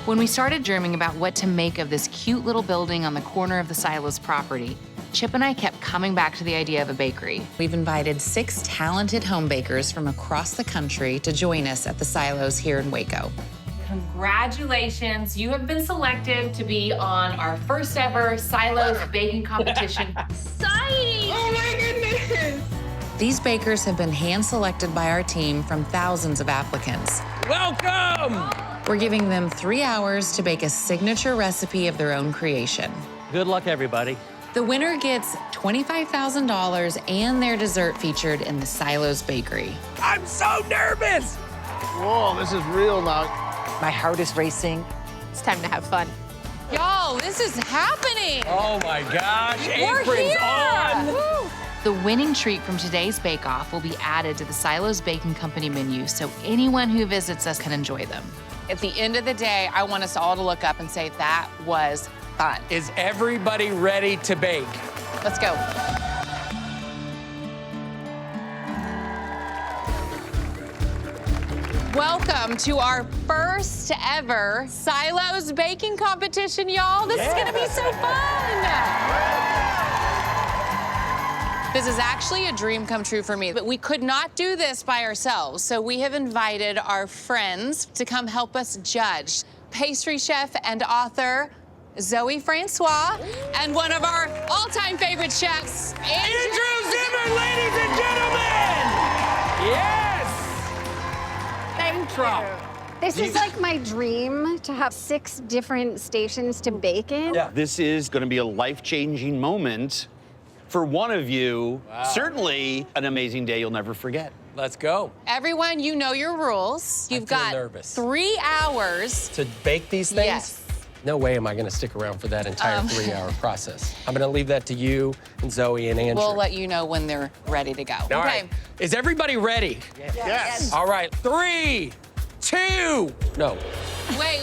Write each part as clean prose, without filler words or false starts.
When we started dreaming about what to make of this cute little building on the corner of the Silos property, Chip and I kept coming back to the idea of a bakery. We've invited 6 talented home bakers from across the country to join us at the Silos here in Waco. Congratulations, you have been selected to be on our first ever Silos baking competition. Exciting! Oh my goodness! These bakers have been hand-selected by our team from thousands of applicants. Welcome! We're giving them 3 hours to bake a signature recipe of their own creation. Good luck, everybody. The winner gets $25,000 and their dessert featured in the Silos Bakery. I'm so nervous! Whoa, this is real now. My heart is racing. It's time to have fun. Y'all, this is happening! Oh my gosh, We're apron's here! on! Woo! The winning treat from today's bake-off will be added to the Silos Baking Company menu so anyone who visits us can enjoy them. At the end of the day, I want us all to look up and say, that was fun. Is everybody ready to bake? Let's go. Welcome to our first ever Silos baking competition, y'all. This is gonna be so fun. This is actually a dream come true for me, but we could not do this by ourselves, so we have invited our friends to come help us judge. Pastry chef and author Zoe Francois, and one of our all-time favorite chefs, Andrew Zimmer, ladies and gentlemen! Yes! Thank you. This is like my dream, to have 6 different stations to bake in. Yeah. This is going to be a life-changing moment for one of you. Wow. Certainly an amazing day you'll never forget. Let's go. Everyone, you know your rules. You've feel got nervous. 3 hours. To bake these things? Yes. No way am I gonna stick around for that entire 3-hour process. I'm gonna leave that to you and Zoe and Andrew. We'll let you know when they're ready to go. All right. Is everybody ready? Yes. All right, 3, 2, no. Wait.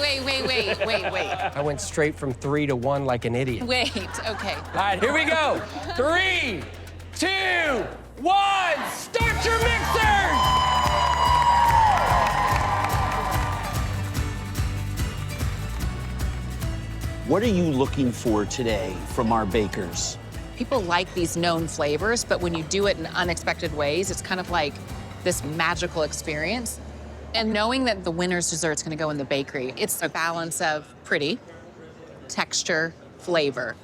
I went straight from 3 to 1 like an idiot. Wait, okay. All right, here we go. 3, 2, 1, start your mixers! What are you looking for today from our bakers? People like these known flavors, but when you do it in unexpected ways, it's kind of like this magical experience. And knowing that the winner's dessert's gonna go in the bakery, it's a balance of pretty, texture, flavor.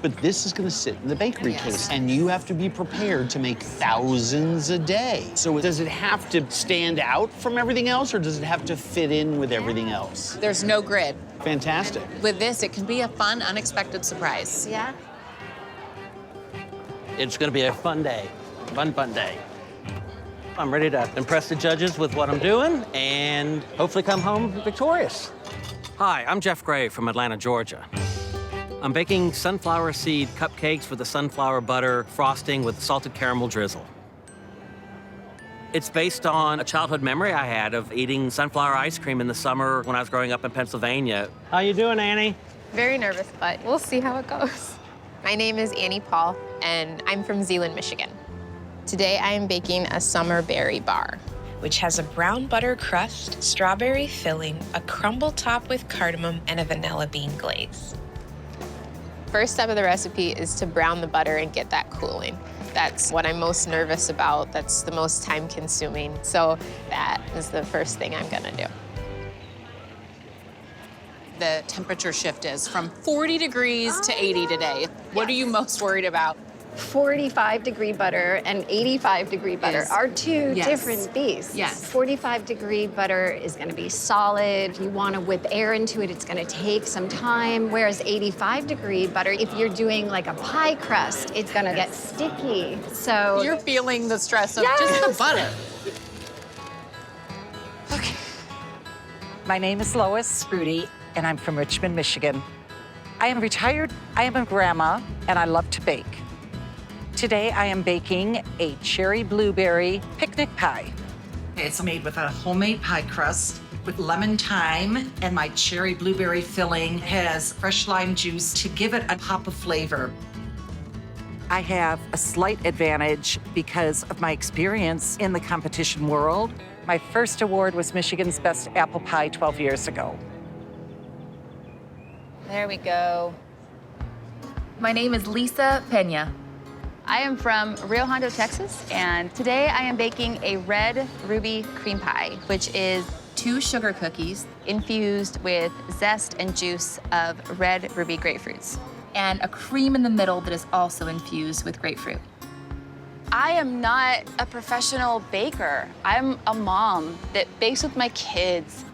But this is going to sit in the bakery Yes. case, and you have to be prepared to make thousands a day. So does it have to stand out from everything else, or does it have to fit in with everything else? There's no grid. Fantastic. With this, it can be a fun, unexpected surprise. Yeah. It's going to be a fun day. Fun day. I'm ready to impress the judges with what I'm doing and hopefully come home victorious. Hi, I'm Jeff Gray from Atlanta, Georgia. I'm baking sunflower seed cupcakes with a sunflower butter frosting with salted caramel drizzle. It's based on a childhood memory I had of eating sunflower ice cream in the summer when I was growing up in Pennsylvania. How you doing, Annie? Very nervous, but we'll see how it goes. My name is Annie Paul, and I'm from Zeeland, Michigan. Today, I am baking a summer berry bar, which has a brown butter crust, strawberry filling, a crumble top with cardamom, and a vanilla bean glaze. First step of the recipe is to brown the butter and get that cooling. That's what I'm most nervous about. That's the most time-consuming. So that is the first thing I'm gonna do. The temperature shift is from 40 degrees to 80 today. What are you most worried about? 45-degree butter and 85-degree butter Is- are 2 yes. different beasts. Yes. 45-degree butter is going to be solid. You want to whip air into it, it's going to take some time. Whereas 85-degree butter, if you're doing like a pie crust, it's going to get sticky. So You're feeling the stress of just Yes. the butter. My name is Lois Sprudy, and I'm from Richmond, Michigan. I am retired, I am a grandma, and I love to bake. Today, I am baking a cherry blueberry picnic pie. It's made with a homemade pie crust with lemon thyme, and my cherry blueberry filling has fresh lime juice to give it a pop of flavor. I have a slight advantage because of my experience in the competition world. My first award was Michigan's Best Apple Pie 12 years ago. There we go. My name is Lisa Pena. I am from Rio Hondo, Texas, and today I am baking a red ruby cream pie, which is 2 sugar cookies infused with zest and juice of red ruby grapefruits. and a cream in the middle that is also infused with grapefruit. I am not a professional baker. I'm a mom that bakes with my kids.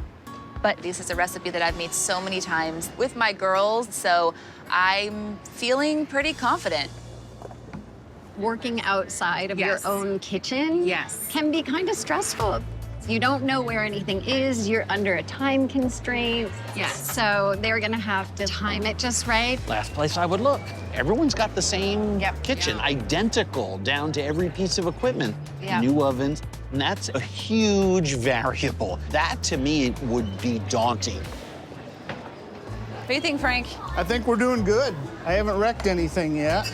But this is a recipe that I've made so many times with my girls, so I'm feeling pretty confident. Working outside of your own kitchen Yes. can be kind of stressful. You don't know where anything is, you're under a time constraint. Yes. So they're gonna have to time it just right. Last place I would look. Everyone's got the same kitchen, identical down to every piece of equipment. Yeah. New ovens, and that's a huge variable. That, to me, would be daunting. What do you think, Frank? I think we're doing good. I haven't wrecked anything yet.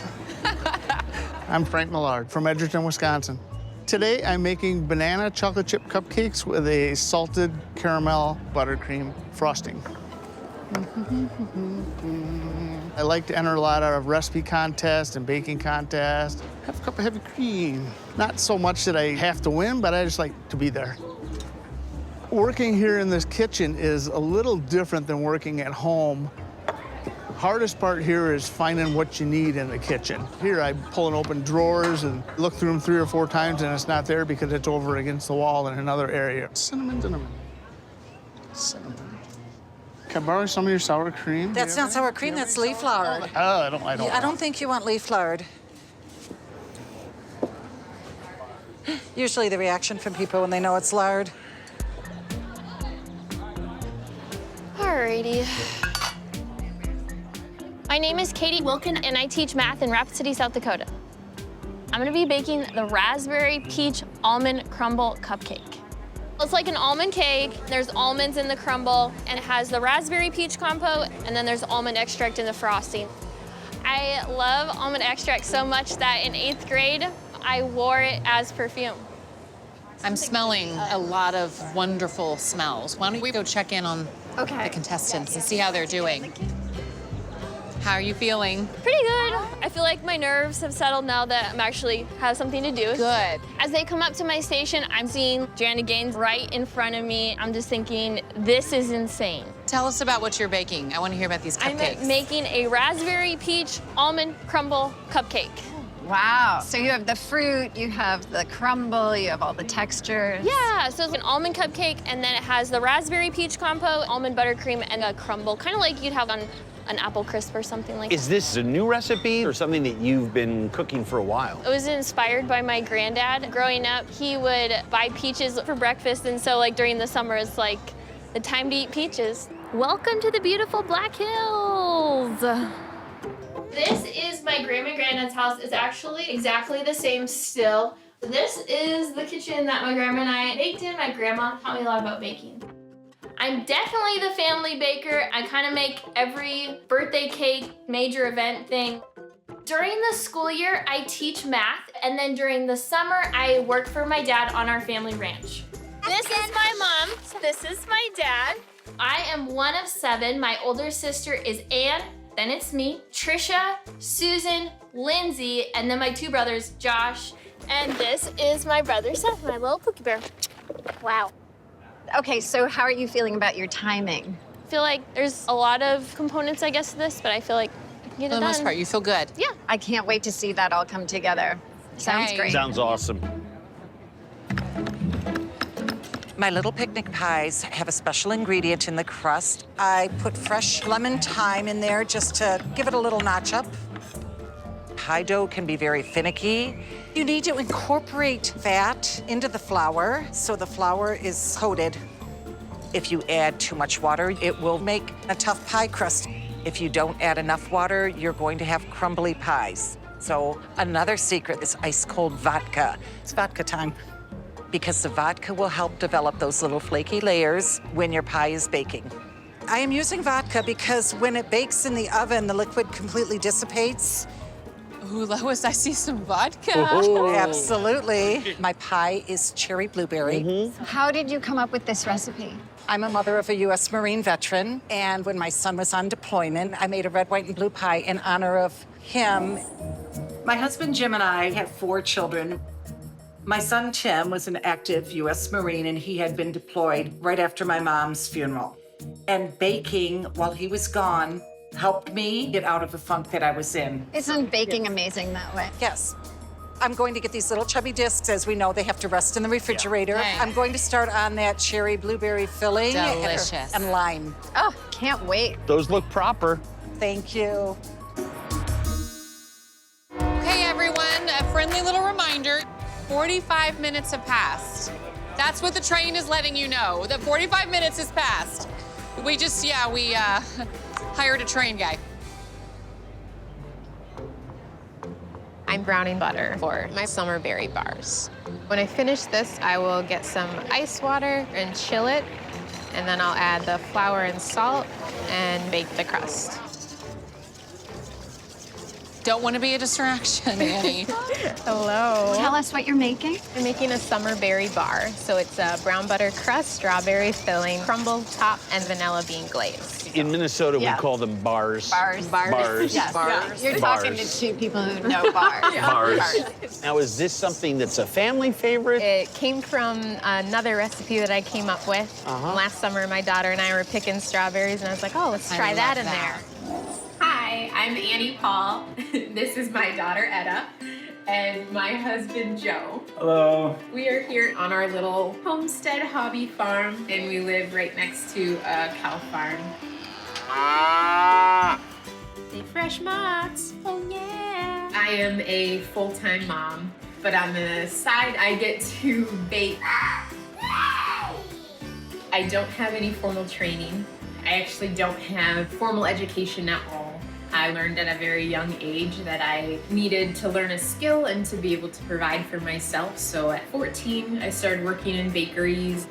I'm Frank Millard from Edgerton, Wisconsin. Today, I'm making banana chocolate chip cupcakes with a salted caramel buttercream frosting. I like to enter a lot of recipe contests and baking contests. Have a cup of heavy cream. Not so much that I have to win, but I just like to be there. Working here in this kitchen is a little different than working at home. Hardest part here is finding what you need in the kitchen. Here, I'm pulling open drawers and look through them 3 or 4 times, and it's not there because it's over against the wall in another area. Cinnamon. Can I borrow some of your sour cream? That's not sour cream, that's leaf lard. Oh, I don't think you want leaf lard. Usually the reaction from people when they know it's lard. Alrighty. My name is Katie Wilkin, and I teach math in Rapid City, South Dakota. I'm gonna be baking the raspberry peach almond crumble cupcake. It's like an almond cake. There's almonds in the crumble, and it has the raspberry peach compote, and then there's almond extract in the frosting. I love almond extract so much that in 8th grade, I wore it as perfume. I'm smelling a lot of wonderful smells. Why don't we go check in on the contestants and see how they're doing? How are you feeling? Pretty good. I feel like my nerves have settled now that I'm actually have something to do. Good. As they come up to my station, I'm seeing Joanna Gaines right in front of me. I'm just thinking, this is insane. Tell us about what you're baking. I want to hear about these cupcakes. I'm making a raspberry peach almond crumble cupcake. Wow. So you have the fruit, you have the crumble, you have all the textures. Yeah, so it's an almond cupcake, and then it has the raspberry peach compote, almond buttercream, and a crumble, kind of like you'd have on an apple crisp or something like that. Is this a new recipe or something that you've been cooking for a while? It was inspired by my granddad. Growing up, he would buy peaches for breakfast, and so like during the summer, it's like the time to eat peaches. Welcome to the beautiful Black Hills. This is my grandma and granddad's house. It's actually exactly the same still. This is the kitchen that my grandma and I baked in. My grandma taught me a lot about baking. I'm definitely the family baker. I kind of make every birthday cake, major event thing. During the school year, I teach math, and then during the summer, I work for my dad on our family ranch. This is my mom. This is my dad. I am one of 7. My older sister is Anne, then it's me, Trisha, Susan, Lindsay, and then my 2 brothers, Josh. And this is my brother Seth, my little Pookie Bear. Wow. Okay, so how are you feeling about your timing? I feel like there's a lot of components, I guess, to this, but I feel like I can get it done. For the most part, you feel good. Yeah. I can't wait to see that all come together. Sounds Okay. great. Sounds awesome. My little picnic pies have a special ingredient in the crust. I put fresh lemon thyme in there just to give it a little notch up. Pie dough can be very finicky. You need to incorporate fat into the flour so the flour is coated. If you add too much water, it will make a tough pie crust. If you don't add enough water, you're going to have crumbly pies. So another secret is ice cold vodka. It's vodka time. Because the vodka will help develop those little flaky layers when your pie is baking. I am using vodka because when it bakes in the oven, the liquid completely dissipates. Ooh, Lois, I see some vodka. Oh. Absolutely. My pie is cherry blueberry. How did you come up with this recipe? I'm a mother of a U.S. Marine veteran, and when my son was on deployment, I made a red, white, and blue pie in honor of him. My husband Jim and I have 4 children. My son Tim was an active U.S. Marine, and he had been deployed right after my mom's funeral. And baking while he was gone helped me get out of the funk that I was in. Isn't baking amazing that way? Yes. I'm going to get these little chubby discs. As we know, they have to rest in the refrigerator. Yeah. I'm going to start on that cherry blueberry filling. Delicious. And lime. Oh, can't wait. Those look proper. Thank you. Hey everyone, a friendly little reminder, 45 minutes have passed. That's what the train is letting you know, that 45 minutes has passed. We hired a train guy. I'm browning butter for my summer berry bars. When I finish this, I will get some ice water and chill it, and then I'll add the flour and salt and bake the crust. Don't want to be a distraction, Annie. Hello. Tell us what you're making. I'm making a summer berry bar. So it's a brown butter crust, strawberry filling, crumble top, and vanilla bean glaze. In Minnesota, Yeah. we call them bars. Bars. Bars. Yes. Bars. You're talking to 2 people who know bars. Bars. Now, is this something that's a family favorite? It came from another recipe that I came up with. Last summer, my daughter and I were picking strawberries, and I was like, oh, let's try that in there. Hi, I'm Annie Paul. This is my daughter Etta and my husband Joe. Hello. We are here on our little homestead hobby farm, and we live right next to a cow farm. Say fresh mozz. Oh yeah. I am a full-time mom, but on the side I get to bake. I don't have any formal training. I actually don't have formal education at all. I learned at a very young age that I needed to learn a skill and to be able to provide for myself. So at 14, I started working in bakeries.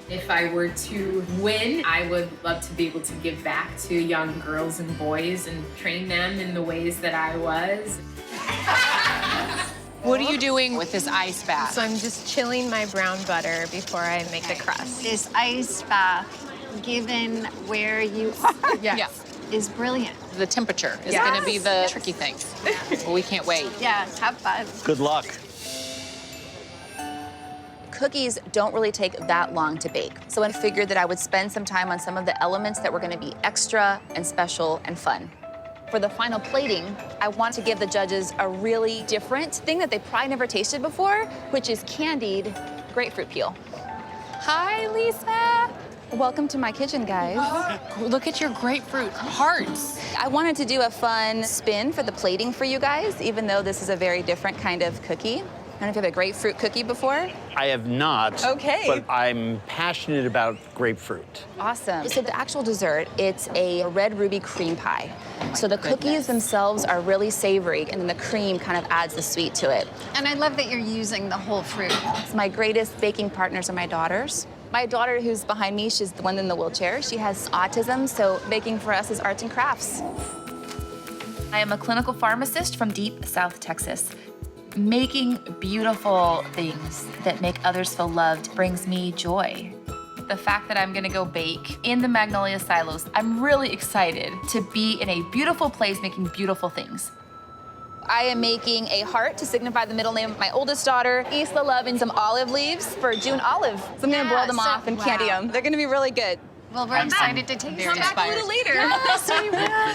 If I were to win, I would love to be able to give back to young girls and boys and train them in the ways that I was. What are you doing with this ice bath? So I'm just chilling my brown butter before I make the crust. This ice bath, given where you are, is brilliant. The temperature is going to be the tricky thing. Well, we can't wait. Yeah, have fun. Good luck. Cookies don't really take that long to bake. So I figured that I would spend some time on some of the elements that were going to be extra and special and fun. For the final plating, I want to give the judges a really different thing that they probably never tasted before, which is candied grapefruit peel. Hi, Lisa. Welcome to my kitchen, guys. Look at your grapefruit hearts. I wanted to do a fun spin for the plating for you guys, even though this is a very different kind of cookie. I don't know if you've had a grapefruit cookie before. I have not. Okay. But I'm passionate about grapefruit. Awesome. So the actual dessert, it's a red ruby cream pie. So the cookies themselves are really savory, and then the cream kind of adds the sweet to it. And I love that you're using the whole fruit. So my greatest baking partners are my daughters. My daughter, who's behind me, she's the one in the wheelchair. She has autism, so baking for us is arts and crafts. I am a clinical pharmacist from deep South Texas. Making beautiful things that make others feel loved brings me joy. The fact that I'm gonna go bake in the Magnolia silos, I'm really excited to be in a beautiful place making beautiful things. I am making a heart to signify the middle name of my oldest daughter, Isla Love, and some olive leaves for June Olive. So I'm gonna boil them off and candy them. They're gonna be really good. Well, we're excited to taste it. Come back a little later. Yes, we will.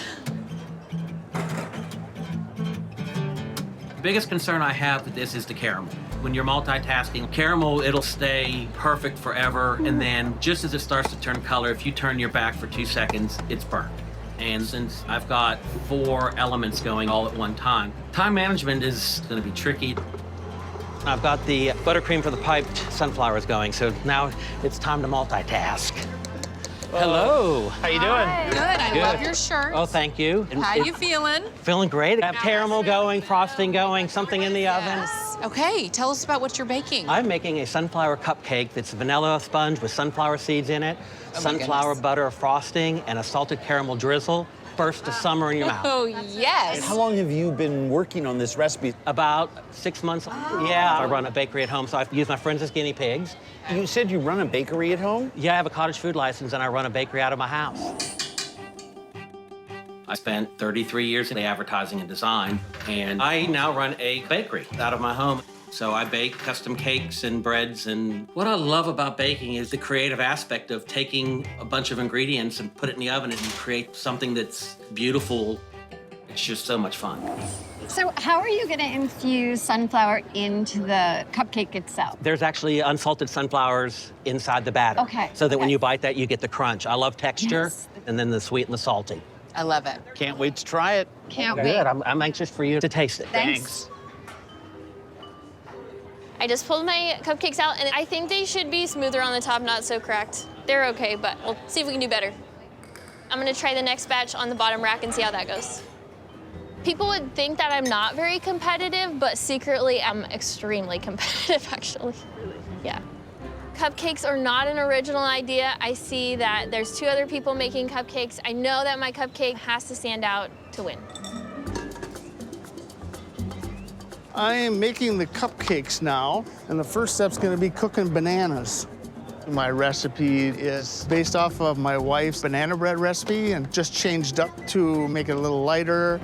The biggest concern I have with this is the caramel. When you're multitasking, caramel, it'll stay perfect forever, and then just as it starts to turn color, if you turn your back for 2 seconds, it's burnt. And since I've got 4 elements going all at one time management is gonna be tricky. I've got the buttercream for the piped sunflowers going, so now it's time to multitask. Hello. How you doing? Good, I love your shirt. Oh, thank you. How you feeling? Feeling great. I have caramel going, frosting going, something in the oven. Okay, tell us about what you're baking. I'm making a sunflower cupcake that's a vanilla sponge with sunflower seeds in it, sunflower butter frosting, and a salted caramel drizzle. burst of summer in your mouth. Oh, yes. How long have you been working on this recipe? About 6 months. Yeah, I run a bakery at home, so I use my friends as guinea pigs. You said you run a bakery at home? Yeah, I have a cottage food license, and I run a bakery out of my house. I spent 33 years in advertising and design, and I now run a bakery out of my home. So I bake custom cakes and breads, and what I love about baking is the creative aspect of taking a bunch of ingredients and put it in the oven and you create something that's beautiful. It's just so much fun. So how are you going to infuse sunflower into the cupcake itself? There's actually unsalted sunflowers inside the batter. Okay, So that when okay. you bite that, you get the crunch. I love texture, Yes. and then the sweet and the salty. I love it. Can't wait to try it. Can't Good. wait. I'm anxious for you to taste it. Thanks. I just pulled my cupcakes out, and I think they should be smoother on the top, not so cracked. They're okay, but we'll see if we can do better. I'm gonna try the next batch on the bottom rack and see how that goes. People would think that I'm not very competitive, but secretly I'm extremely competitive, actually. Yeah. Cupcakes are not an original idea. I see that there's 2 other people making cupcakes. I know that my cupcake has to stand out to win. I am making the cupcakes now, and the first step's gonna be cooking bananas. My recipe is based off of my wife's banana bread recipe and just changed up to make it a little lighter.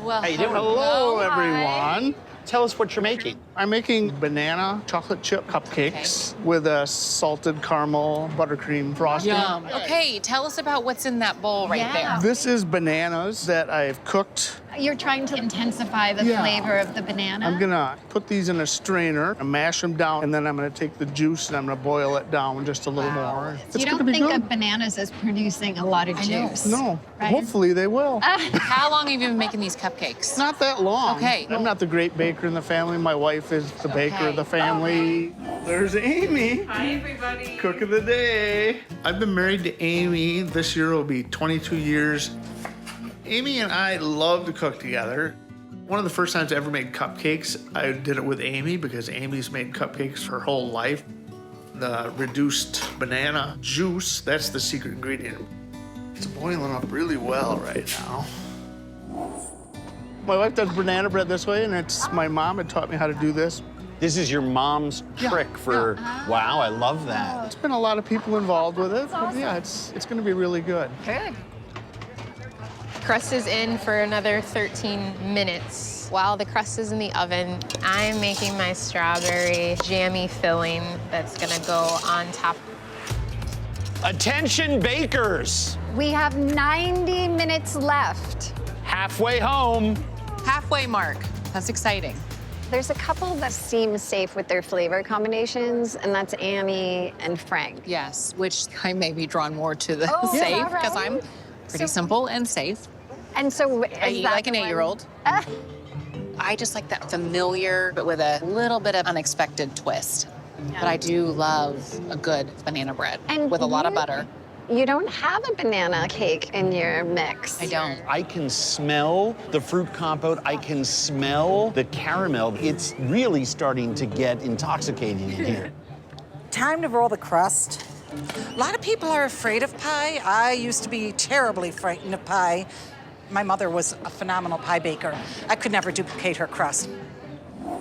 Well, How you doing? Hello, hi. everyone. Tell us what you're making. I'm making banana chocolate chip cupcakes with a salted caramel buttercream frosting. Yum. Okay, tell us about what's in that bowl right there. This is bananas that I've cooked. You're trying to intensify the Yeah. flavor of the banana? I'm gonna put these in a strainer and mash them down, and then I'm gonna take the juice and I'm gonna boil it down just a little more. It's You gonna don't be think good. of bananas as producing a lot of juice? No, right? hopefully they will. How long have you been making these cupcakes? Not that long. Okay. I'm not the great baker in the family. My wife is the baker of the family. There's Amy. Hi, everybody. Cook of the day. I've been married to Amy. This year will be 22 years. Amy and I love to cook together. One of the first times I ever made cupcakes, I did it with Amy because Amy's made cupcakes her whole life. The reduced banana juice, that's the secret ingredient. It's boiling up really well right now. My wife does banana bread this way, and it's my mom had taught me how to do this. This is your mom's trick for, wow, I love that. It's been a lot of people involved with it, but yeah, it's gonna be really good. Good. Crust is in for another 13 minutes. While the crust is in the oven, I'm making my strawberry jammy filling that's gonna go on top. Attention bakers, We have 90 minutes left. halfway home. Halfway mark. That's exciting. There's a couple that seem safe with their flavor combinations, and that's Amy and Frank. Yes, which I may be drawn more to the Oh, is safe that because right? I'm pretty simple and safe. And so is I eat that like an the one- 8-year-old. I just like that familiar, but with a little bit of unexpected twist. But I do love a good banana bread And with a lot of you- butter. You don't have a banana cake in your mix. I don't. I can smell the fruit compote. I can smell the caramel. It's really starting to get intoxicating in here. Time to roll the crust. A lot of people are afraid of pie. I used to be terribly frightened of pie. My mother was a phenomenal pie baker. I could never duplicate her crust.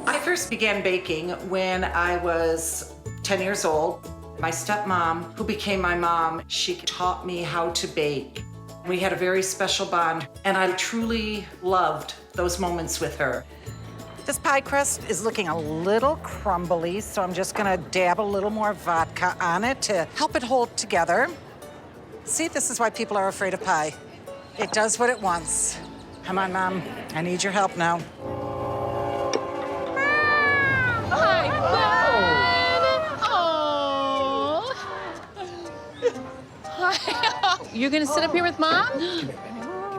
I first began baking when I was 10 years old. My stepmom, who became my mom, she taught me how to bake. We had a very special bond, and I truly loved those moments with her. This pie crust is looking a little crumbly, so I'm just gonna dab a little more vodka on it to help it hold together. See, this is why people are afraid of pie. It does what it wants. Come on, Mom, I need your help now. Hi, bud. Aw. You're gonna sit up here with Mom?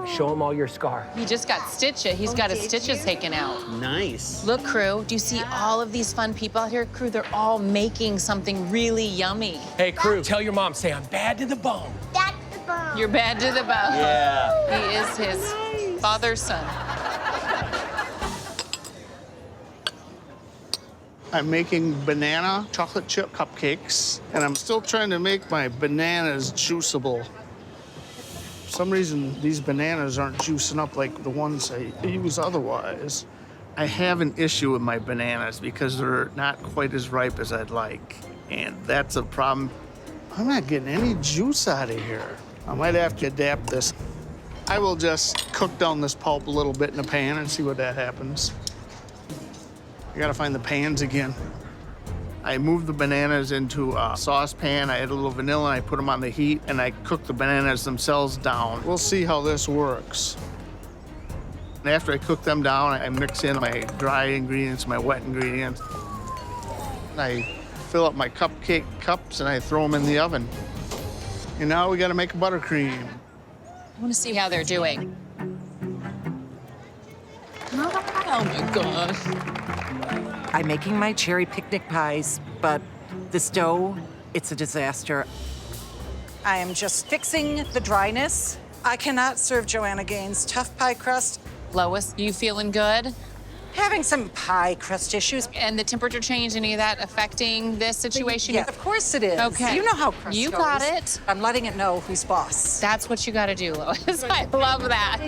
Show him all your scar. He just got stitches. He's got his stitches taken out. Nice. Look, crew, do you see all of these fun people out here? Crew, they're all making something really yummy. Hey, crew, tell your mom, say I'm bad to the bone. You're bad to the bone. Yeah. He is his father's son. I'm making banana chocolate chip cupcakes, and I'm still trying to make my bananas juiceable. some reason, these bananas aren't juicing up like the ones I use otherwise. I have an issue with my bananas because they're not quite as ripe as I'd like. And that's a problem. I'm not getting any juice out of here. I might have to adapt this. I will just cook down this pulp a little bit in a pan and see what that happens. I gotta find the pans again. I moved the bananas into a saucepan. I add a little vanilla, and I put them on the heat, and I cook the bananas themselves down. We'll see how this works. And after I cook them down, I mix in my dry ingredients, my wet ingredients. I fill up my cupcake cups, and I throw them in the oven. And now we gotta make a buttercream. I want to see how they're doing. Oh my gosh. I'm making my cherry picnic pies, but this dough, it's a disaster. I am just fixing the dryness. I cannot serve Joanna Gaines' tough pie crust. Lois, you feeling good? Having some pie crust issues. And the temperature change, any of that affecting this situation? Yeah, of course it is. Okay. You know how crust You goes. got it. I'm letting it know who's boss. That's what you got to do, Lois. I love that.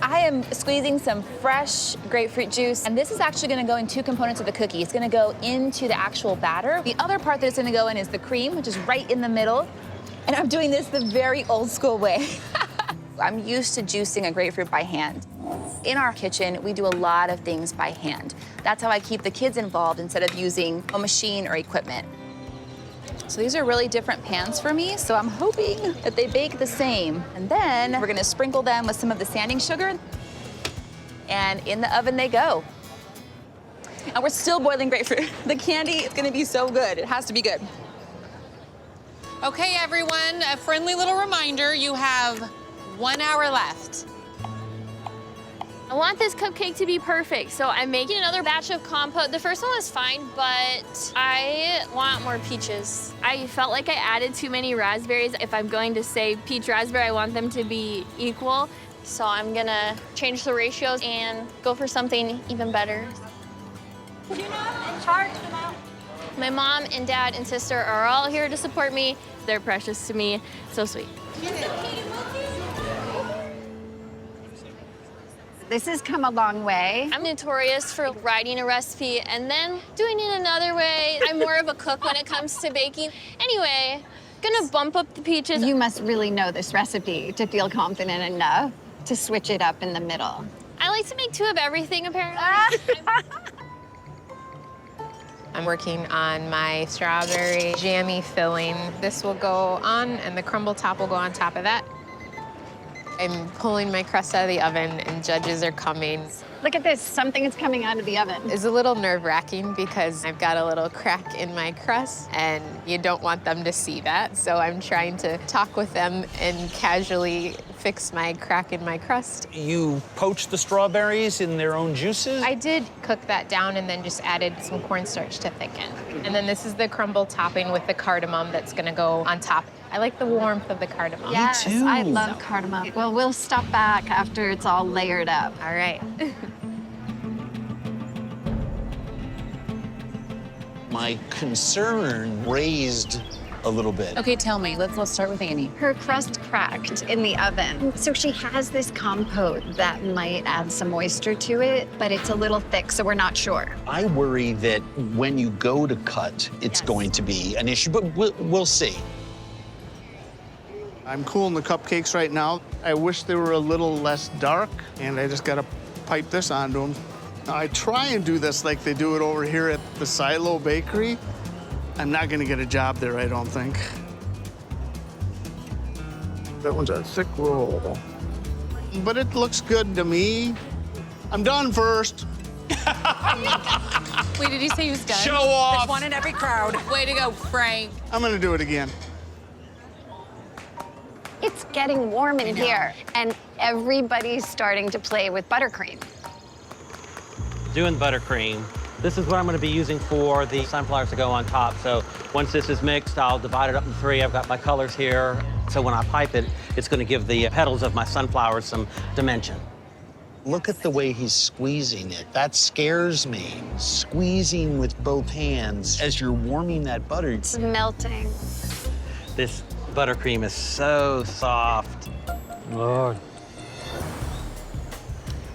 I am squeezing some fresh grapefruit juice, and this is actually gonna go in two components of the cookie. It's gonna go into the actual batter. The other part that it's gonna go in is the cream, which is right in the middle. And I'm doing this the very old school way. I'm used to juicing a grapefruit by hand. In our kitchen, we do a lot of things by hand. That's how I keep the kids involved instead of using a machine or equipment. So these are really different pans for me, so I'm hoping that they bake the same. And then we're gonna sprinkle them with some of the sanding sugar, and in the oven they go. And we're still boiling grapefruit. The candy is gonna be so good. It has to be good. Okay, everyone, a friendly little reminder, you have 1 hour left. I want this cupcake to be perfect, so I'm making another batch of compote. The first one was fine, but I want more peaches. I felt like I added too many raspberries. If I'm going to say peach raspberry, I want them to be equal. So I'm gonna change the ratios and go for something even better. My mom and dad and sister are all here to support me. They're precious to me, so sweet. This has come a long way. I'm notorious for writing a recipe and then doing it another way. I'm more of a cook when it comes to baking. Anyway, gonna bump up the peaches. You must really know this recipe to feel confident enough to switch it up in the middle. I like to make two of everything, apparently. I'm working on my strawberry jammy filling. This will go on, and the crumble top will go on top of that. I'm pulling my crust out of the oven, and judges are coming. Look at this, something is coming out of the oven. It's a little nerve-wracking because I've got a little crack in my crust, and you don't want them to see that. So I'm trying to talk with them and casually fix my crack in my crust. You poach the strawberries in their own juices? I did cook that down and then just added some cornstarch to thicken. And then this is the crumble topping with the cardamom that's gonna go on top. I like the warmth of the cardamom. Yes, I love cardamom. Well, we'll stop back after it's all layered up. All right. My concern raised a little bit. Okay, tell me. Let's start with Annie. Her crust cracked in the oven. So she has this compote that might add some moisture to it, but it's a little thick, so we're not sure. I worry that when you go to cut, it's going to be an issue, but we'll see. I'm cooling the cupcakes right now. I wish they were a little less dark, and I just gotta pipe this onto them. Now, I try and do this like they do it over here at the Silo Bakery. I'm not gonna get a job there, I don't think. That one's a thick roll. But it looks good to me. I'm done first. Wait, did he say he was done? Show off. There's one in every crowd. Way to go, Frank. I'm gonna do it again. It's getting warm in here, and everybody's starting to play with buttercream. Doing buttercream. This is what I'm going to be using for the sunflowers to go on top. So once this is mixed, I'll divide it up in three. I've got my colors here. So when I pipe it, it's going to give the petals of my sunflowers some dimension. Look at the way he's squeezing it. That scares me. Squeezing with both hands as you're warming that butter. It's melting. This Buttercream is so soft. Lord.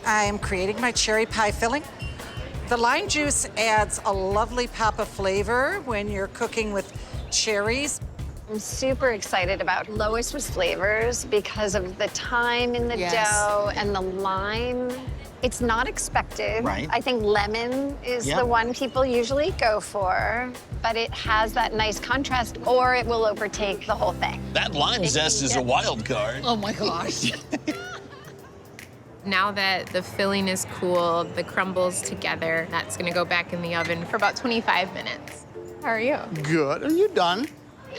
I am creating my cherry pie filling. The lime juice adds a lovely pop of flavor when you're cooking with cherries. I'm super excited about Lois's flavors because of the thyme in the dough and the lime. It's not expected. Right. I think lemon is the one people usually go for, but it has that nice contrast or it will overtake the whole thing. That lime zest is a wild card. Oh my gosh. Now that the filling is cooled, the crumbles together, that's gonna go back in the oven for about 25 minutes. How are you? Good. Are you done?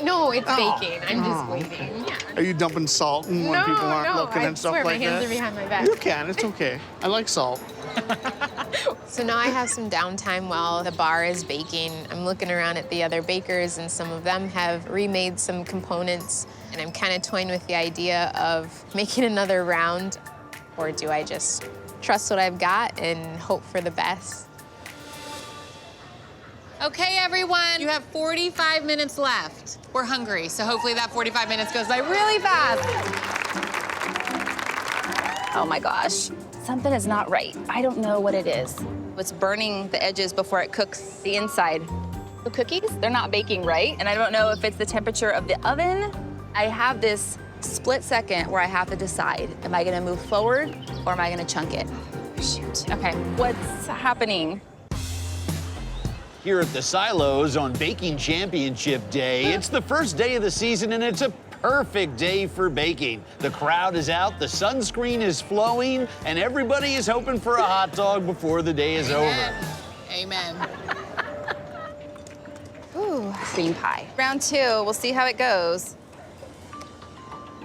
No, it's baking. I'm just waiting. Yeah. Are you dumping salt in when people aren't looking and stuff I swear, like my hands that? are behind my back. You can. It's okay. I like salt. So now I have some downtime while the bar is baking. I'm looking around at the other bakers, and some of them have remade some components, and I'm kind of toying with the idea of making another round, or do I just trust what I've got and hope for the best? Okay, everyone, you have 45 minutes left. We're hungry, so hopefully that 45 minutes goes by really fast. Oh my gosh, something is not right. I don't know what it is. It's burning the edges before it cooks the inside. The cookies, they're not baking right, and I don't know if it's the temperature of the oven. I have this split second where I have to decide, am I gonna move forward or am I gonna chunk it? Shoot, okay, what's happening? Here at the Silos on Baking Championship Day, it's the first day of the season and it's a perfect day for baking. The crowd is out, the sunscreen is flowing, and everybody is hoping for a hot dog before the day is over. Amen. Ooh, cream pie. Round 2, we'll see how it goes.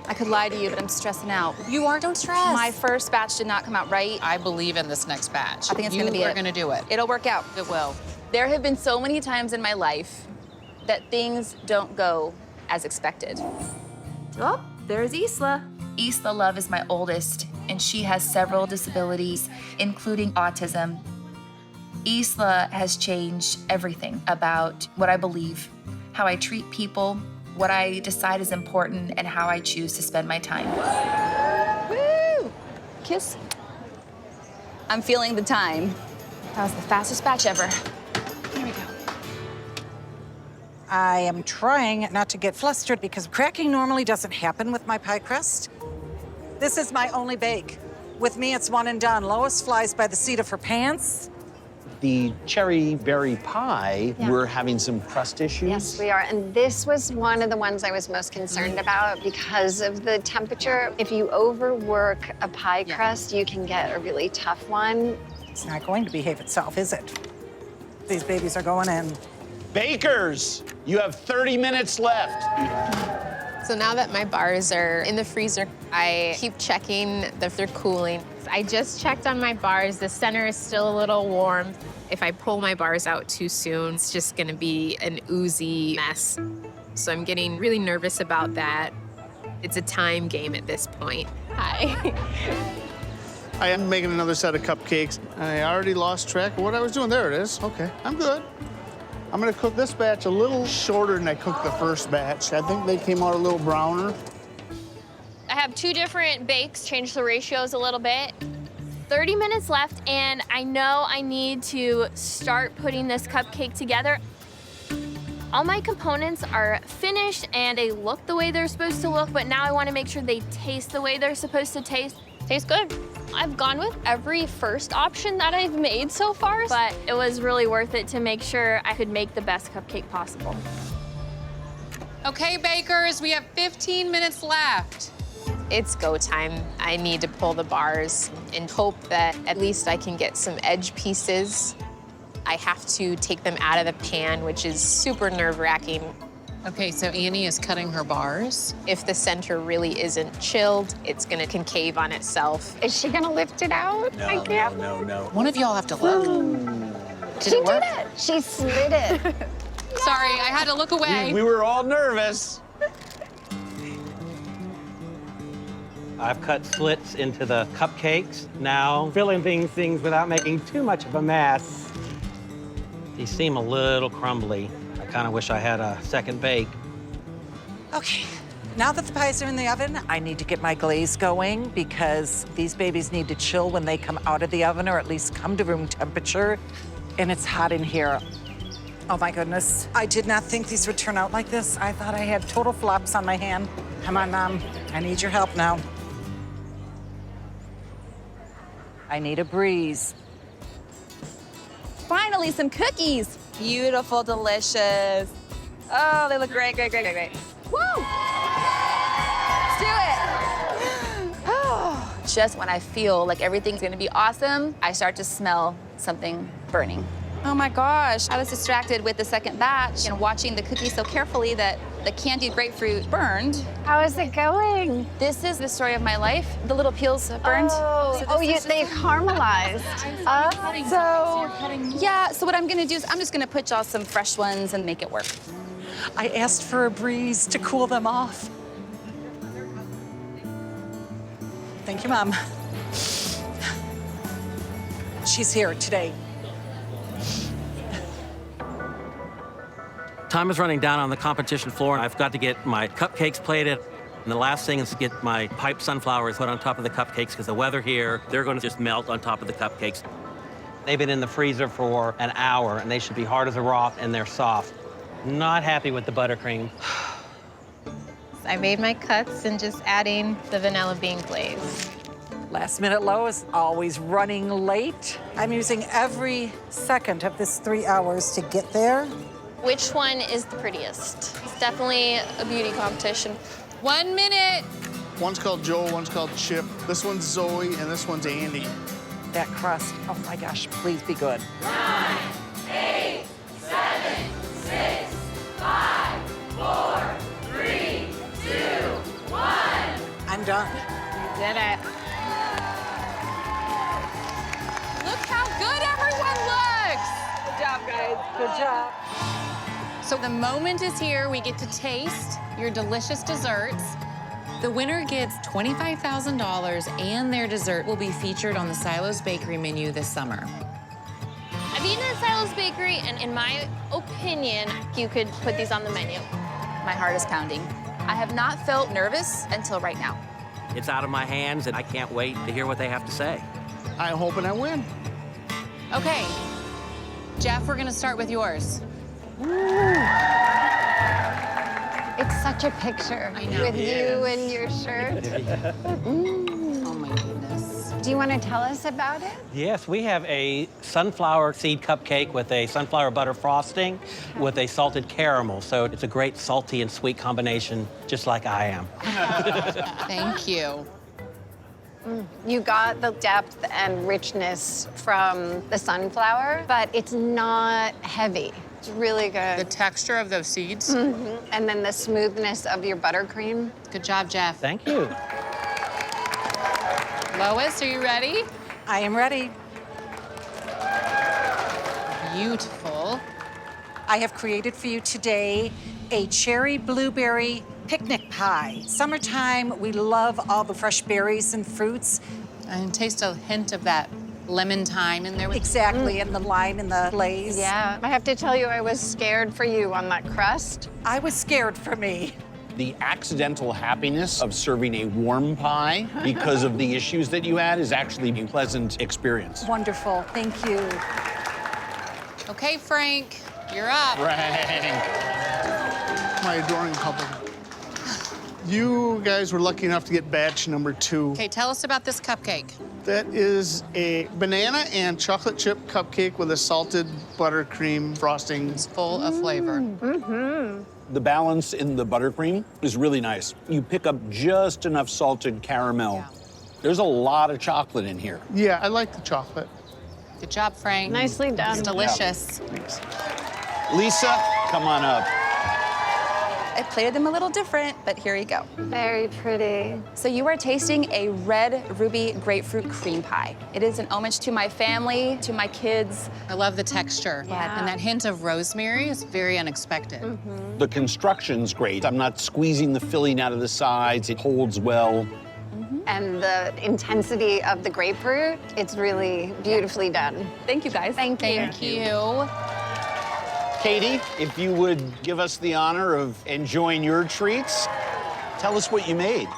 I could lie to you, but I'm stressing out. You are, don't stress. My first batch did not come out right. I believe in this next batch. I think it's gonna be You are it. gonna do it. It'll work out. It will. There have been so many times in my life that things don't go as expected. Oh, there's Isla. Isla Love is my oldest, and she has several disabilities, including autism. Isla has changed everything about what I believe, how I treat people, what I decide is important, and how I choose to spend my time. Woo! Kiss. I'm feeling the time. That was the fastest batch ever. Here we go. I am trying not to get flustered because cracking normally doesn't happen with my pie crust. This is my only bake. With me, it's one and done. Lois flies by the seat of her pants. The cherry berry pie, we're having some crust issues. Yes, we are. And this was one of the ones I was most concerned about because of the temperature. If you overwork a pie crust, you can get a really tough one. It's not going to behave itself, is it? These babies are going in. Bakers, you have 30 minutes left. So now that my bars are in the freezer, I keep checking if they're cooling. I just checked on my bars. The center is still a little warm. If I pull my bars out too soon, it's just gonna be an oozy mess. So I'm getting really nervous about that. It's a time game at this point. Hi. I am making another set of cupcakes. I already lost track of what I was doing. There it is. Okay, I'm good. I'm gonna cook this batch a little shorter than I cooked the first batch. I think they came out a little browner. I have 2 different bakes, change the ratios a little bit. 30 minutes left, and I know I need to start putting this cupcake together. All my components are finished and they look the way they're supposed to look, but now I want to make sure they taste the way they're supposed to taste. Tastes good. I've gone with every first option that I've made so far, but it was really worth it to make sure I could make the best cupcake possible. Okay, bakers, we have 15 minutes left. It's go time. I need to pull the bars and hope that at least I can get some edge pieces. I have to take them out of the pan, which is super nerve-wracking. Okay, so Annie is cutting her bars. If the center really isn't chilled, it's gonna concave on itself. Is she gonna lift it out? I can't. No. One of y'all have to lift. She did it. She slid it. Sorry, I had to look away. We were all nervous. I've cut slits into the cupcakes. Now, filling things without making too much of a mess. These seem a little crumbly. I kind of wish I had a second bake. Okay, Now that the pies are in the oven, I need to get my glaze going because these babies need to chill when they come out of the oven, or at least come to room temperature. And it's hot in here. Oh my goodness. I did not think these would turn out like this. I thought I had total flops on my hand. Come on, Mom. I need your help now. I need a breeze. Finally, some cookies. Beautiful, delicious. Oh, they look great, great, great, great, great. Woo! Let's do it. Oh, just when I feel like everything's gonna be awesome, I start to smell something burning. Oh my gosh, I was distracted with the second batch and watching the cookies so carefully that the candied grapefruit burned. How is it going? This is the story of my life. The little peels have burned. They caramelized. So what I'm gonna do is I'm just gonna put y'all some fresh ones and make it work. I asked for a breeze to cool them off. Thank you, Mom. She's here today. Time is running down on the competition floor. I've got to get my cupcakes plated. And the last thing is to get my piped sunflowers put on top of the cupcakes because the weather here, they're going to just melt on top of the cupcakes. They've been in the freezer for an hour, and they should be hard as a rock, and they're soft. Not happy with the buttercream. I made my cuts and just adding the vanilla bean glaze. Last minute Lois, always running late. I'm using every second of this 3 hours to get there. Which one is the prettiest? It's definitely a beauty competition. 1 minute. One's called Joel, one's called Chip. This one's Zoe, and this one's Andy. That crust, oh my gosh, please be good. 9, 8, 7, 6, 5, 4, 3, 2, 1. I'm done. You did it. Look how good everyone looks. Good job, guys. Good job. So the moment is here. We get to taste your delicious desserts. The winner gets $25,000 and their dessert will be featured on the Silos Bakery menu this summer. I've eaten at Silos Bakery, and in my opinion, you could put these on the menu. My heart is pounding. I have not felt nervous until right now. It's out of my hands, and I can't wait to hear what they have to say. I'm hoping I win. Okay, Jeff, we're gonna start with yours. It's such a picture with you and your shirt. Oh my goodness. Do you want to tell us about it? Yes, we have a sunflower seed cupcake with a sunflower butter frosting with a salted caramel. So it's a great salty and sweet combination, just like I am. Thank you. You got the depth and richness from the sunflower, but it's not heavy. It's really good. The texture of those seeds. And then the smoothness of your buttercream. Good job, Jeff. Thank you. Lois, are you ready? I am ready. Beautiful. I have created for you today a cherry blueberry picnic pie. Summertime, we love all the fresh berries and fruits. And taste a hint of that lemon thyme in there. Exactly, and the lime and the glaze. Yeah, I have to tell you, I was scared for you on that crust. I was scared for me. The accidental happiness of serving a warm pie because of the issues that you had is actually a pleasant experience. Wonderful, thank you. Okay, Frank, you're up. Frank. My adoring couple. You guys were lucky enough to get batch number 2. Okay, tell us about this cupcake. That is a banana and chocolate chip cupcake with a salted buttercream frosting. It's full of flavor. The balance in the buttercream is really nice. You pick up just enough salted caramel. Yeah. There's a lot of chocolate in here. Yeah, I like the chocolate. Good job, Frank. Nicely done. It's delicious. Thanks. Lisa, come on up. I plated them a little different, but here you go. Very pretty. So you are tasting a red ruby grapefruit cream pie. It is an homage to my family, to my kids. I love the texture. Yeah. And that hint of rosemary is very unexpected. The construction's great. I'm not squeezing the filling out of the sides. It holds well. And the intensity of the grapefruit, it's really beautifully done. Thank you, guys. Thank you. Thank you. Katie, if you would give us the honor of enjoying your treats. Tell us what you made.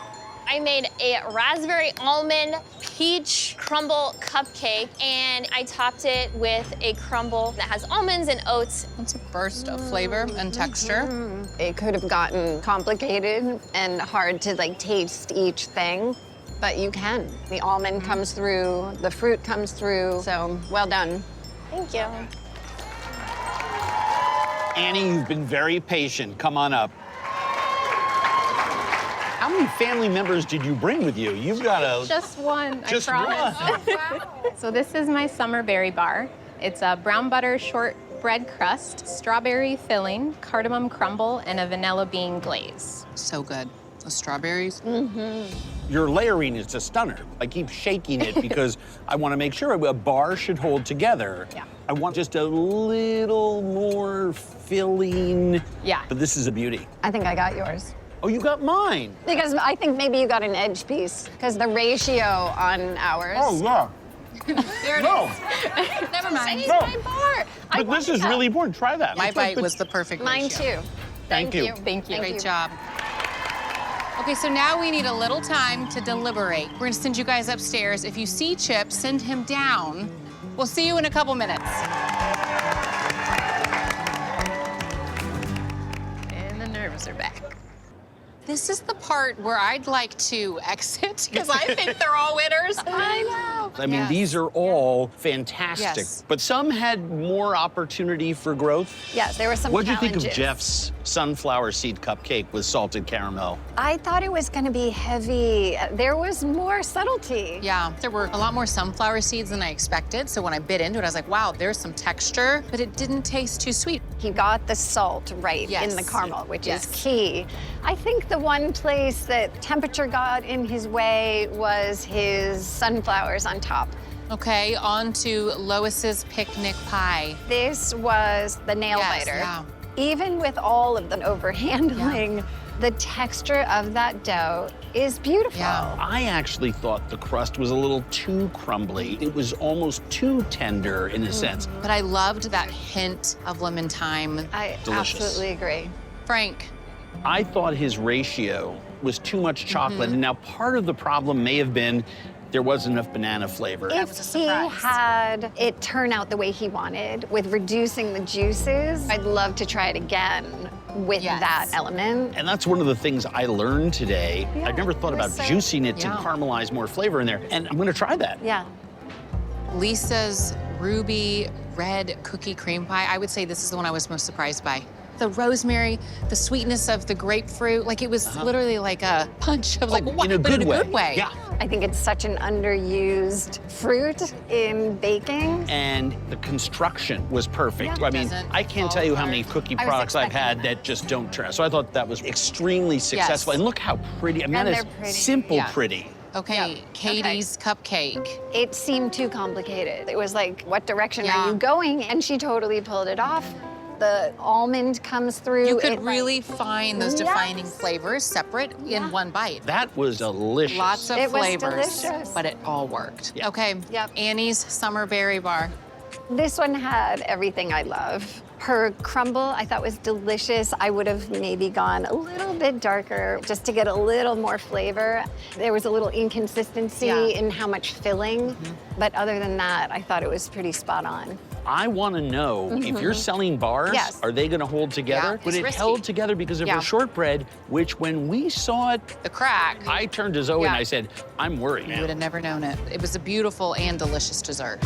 I made a raspberry almond peach crumble cupcake, and I topped it with a crumble that has almonds and oats. It's a burst of flavor and texture. It could have gotten complicated and hard to like taste each thing, but you can. The almond comes through, the fruit comes through, so well done. Thank you. Annie, you've been very patient. Come on up. How many family members did you bring with you? You've got a... Just one, Just I promise. So this is my summer berry bar. It's a brown butter shortbread crust, strawberry filling, cardamom crumble, and a vanilla bean glaze. So good. The strawberries. Your layering is a stunner. I keep shaking it because I want to make sure a bar should hold together. Yeah. I want just a little more filling. Yeah. But this is a beauty. I think I got yours. Oh, you got mine. Because I think maybe you got an edge piece, because the ratio on ours. Oh, yeah. There it No. is. Never mind. It's No. my bar. I But this want is that. really important. Try that. My bite was the perfect Mine ratio. too. Thank you. Thank you. Great job. Okay, so now we need a little time to deliberate. We're gonna send you guys upstairs. If you see Chip, send him down. We'll see you in a couple minutes. And the nerves are back. This is the part where I'd like to exit because I think they're all winners. I know. I mean, Yes. these are all fantastic, Yes. but some had more opportunity for growth. Yes, there were some What'd you think of challenges. Jeff's sunflower seed cupcake with salted caramel? I thought it was going to be heavy. There was more subtlety. Yeah, there were a lot more sunflower seeds than I expected. So when I bit into it, I was like, wow, there's some texture, but it didn't taste too sweet. He got the salt right in the Yes. caramel, which Yes. is key. I think the one place that temperature got in his way was his sunflowers on top. Okay, on to Lois's picnic pie. This was the nail Yes, biter. yeah. Even with all of the overhandling, the texture of that dough is beautiful. Yeah. I actually thought the crust was a little too crumbly. It was almost too tender in a sense. But I loved that hint of lemon thyme. I Delicious. absolutely agree. Frank, I thought his ratio was too much chocolate. And now part of the problem may have been there wasn't enough banana flavor. If was a he surprise. had it turn out the way he wanted with reducing the juices, I'd love to try it again with Yes. that element. And that's one of the things I learned today. Yeah, I've never thought it about was so- juicing it to Yeah. caramelize more flavor in there. And I'm gonna try that. Yeah. Lisa's ruby red cookie cream pie, I would say this is the one I was most surprised by. The rosemary, the sweetness of the grapefruit, like it was literally like a punch of like, what? in a But good in a way. good way. Yeah. I think it's such an underused fruit in baking. And the construction was perfect. Yeah. I mean, Doesn't I can't fall tell you how many apart. cookie I was products I've expecting had that just don't try. So I thought that was extremely successful. And look how pretty. I mean, And that is they're pretty. simple Yeah. pretty. Okay, Katie's cupcake. It seemed too complicated. It was like, what direction Yeah. are you going? And she totally pulled it off. The almond comes through. You could It, like- really find those defining Yes. flavors separate in one bite. That was delicious. Lots of It was flavors, delicious. but it all worked. Yeah. Okay, Yep. Annie's summer berry bar. This one had everything I love. Her crumble, I thought was delicious. I would have maybe gone a little bit darker just to get a little more flavor. There was a little inconsistency Yeah. in how much filling, but other than that, I thought it was pretty spot on. I want to know if you're selling bars, Yes. are they going to hold together? Yeah, But it's it risky. held together because of Yeah. her shortbread, which when we saw it, The crack. I turned to Zoe Yeah. and I said, I'm worried You now. would have never known it. It was a beautiful and delicious dessert.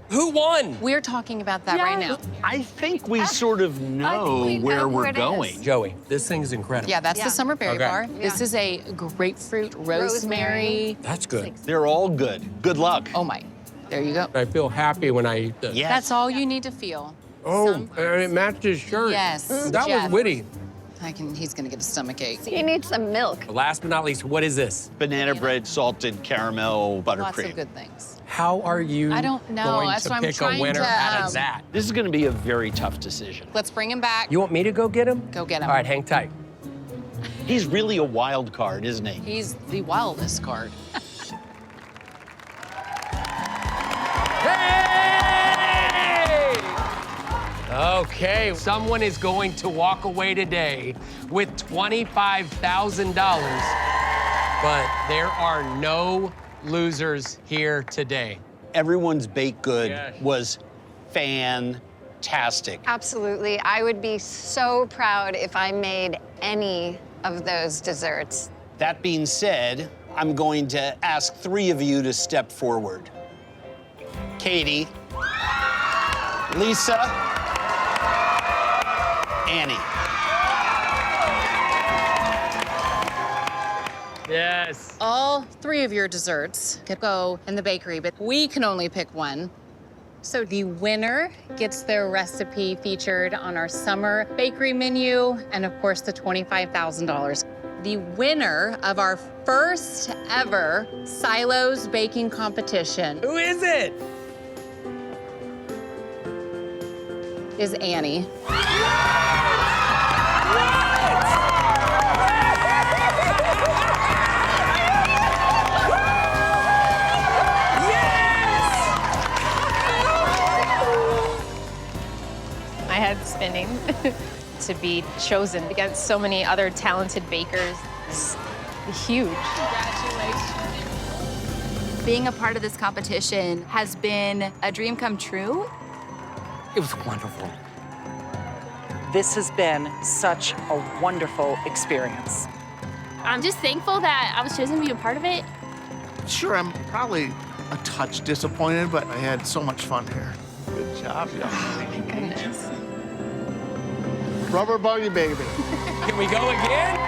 Who won? We're talking about that right now. I think we sort of know we know where who we're it going. is. Joey, this thing's incredible. Yeah, that's Yeah. the summer berry Okay. bar. This is a grapefruit rosemary. That's good. They're all good. Good luck. Oh my, there you go. I feel happy when I eat this. Yes. That's all you need to feel. Oh, Some- and it matched his shirt. Yes, That Jeff. was witty. He's gonna get a stomach ache. You need some milk. Last but not least, what is this? Banana bread, salted caramel, Lots buttercream. of good things. How are you I don't know. going That's to what I'm pick a trying winner to, out of that? This is going to be a very tough decision. Let's bring him back. You want me to go get him? Go get him. All right, hang tight. He's really a wild card, isn't he? He's the wildest card. Hey! Okay, someone is going to walk away today with $25,000. But there are no losers here today. Everyone's baked good was fantastic. Absolutely. I would be so proud if I made any of those desserts. That being said, I'm going to ask 3 of you to step forward. Katie, Lisa, Annie. Yes. All 3 of your desserts could go in the bakery, but we can only pick one. So the winner gets their recipe featured on our summer bakery menu, and of course, the $25,000. The winner of our first ever Silos baking competition. Who is it? Is Annie. My head's spinning. To be chosen against so many other talented bakers is huge. Congratulations. Being a part of this competition has been a dream come true. It was wonderful. This has been such a wonderful experience. I'm just thankful that I was chosen to be a part of it. Sure, I'm probably a touch disappointed, but I had so much fun here. Good job, y'all. Oh my goodness. Rubber buggy baby. Can we go again?